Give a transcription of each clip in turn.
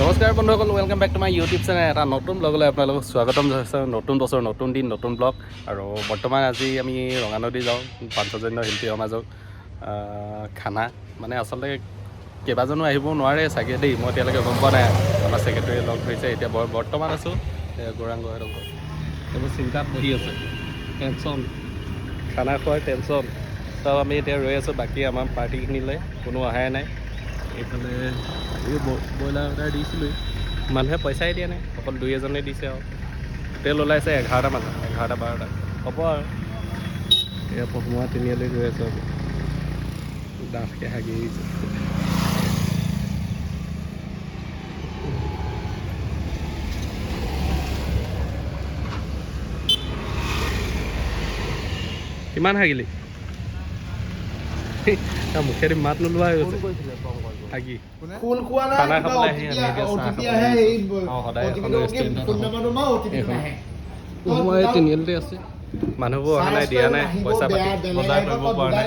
নমস্কাৰ বন্ধুসকল, welcome back to my YouTube channel. এটা নতুন ব্লগলৈ আপোনালোকক স্বাগতম জনাইছোঁ। নতুন বছৰ, নতুন দিন, নতুন ব্লগ। আৰু বৰ্তমান আজি আমি ৰঙানদী যাওঁ পাঞ্চজন্য শিল্পী সমাজক খানা মানে আচলতে কেইবাজনো আহিব নোৱাৰে চাগে দেই, মই এতিয়ালৈকে গম পোৱা নাই। আমাৰ ছেক্ৰেটেৰীয়ে লগ ধৰিছে। এতিয়া বৰ্তমান আছোঁ গৌৰাংগহঁতৰ ঘৰত। এইবোৰ চিন্তাত বহি আছে, টেনশ্যন, খানা খোৱাৰ টেনশ্যন। চব আমি এতিয়া ৰৈ আছোঁ। বাকী আমাৰ পাৰ্টিখিনিলৈ কোনো অহাই নাই। এইফালে এই ব্ৰইলাৰ অৰ্ডাৰ দিছিলোঁ, মানুহে পইচাই দিয়া নাই, অকল 2-এজনে দিছে। আৰু তেল ওলাইছে 11টা মানুহ, 11-12টা হ'ব আৰু। এয়া পহুমৰা তিনিআলি গৈ আছোঁ আমি, ডাঠকৈ হাগি আহিছোঁ। কিমান হাগিলি? তাৰ মুখেদি মাত নোলোৱা হৈ গৈছে। হাগি খানা খাবলৈ আহি আমি তিনিআলিতে আছে। মানুহবোৰ অহা নাই, দিয়া নাই পইচা পাতি, বজাৰ কৰিব পৰা নাই।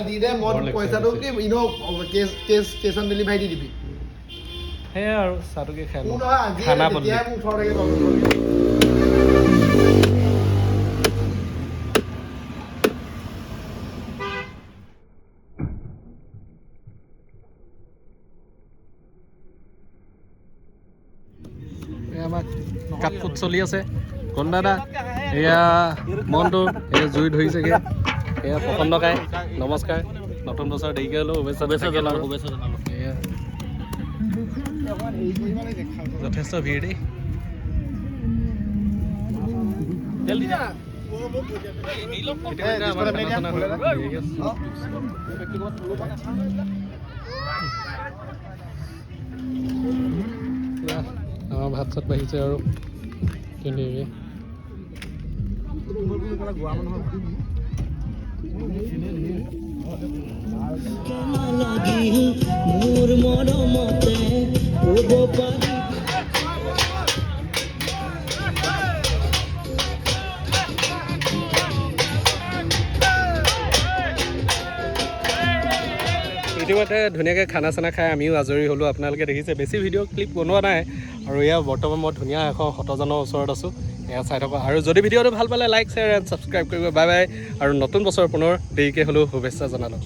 সেয়াই আৰু চাহটোকে খাই লওঁ, খানা বদলি। আমাৰ কাঠফুট চলি আছে। কণ দাদা, এয়া মনটো এয়া জুই ধৰিছেগৈ। এয়া প্ৰসন্ন কাই, নমস্কাৰ। নতুন বছৰ দেৰিকৈ হ'লেও শুভেচ্ছা জনালোঁ। এয়া যথেষ্ট ভিৰ দেই। আমাৰ ভাত চাত বাঢ়িছে আৰু ধুনীয়াকৈ। ইতিমধ্যে ধুনীয়াকৈ খানা চানা খাই আমিও আজৰি হ'লোঁ। আপোনালোকে দেখিছে, বেছি ভিডিঅ' ক্লিপ বনোৱা নাই। আৰু এয়া বৰ্তমান মই ধুনীয়া এখন শতজনৰ ওচৰত আছোঁ। এয়া চাই থকা। আৰু যদি ভিডিঅ'টো ভাল পালে লাইক, শ্বেয়াৰ এণ্ড ছাবস্ক্ৰাইব কৰিব। Bye bye. আৰু নতুন বছৰ পুনৰ দেৰিকৈ হ'লেও শুভেচ্ছা জনালোঁ।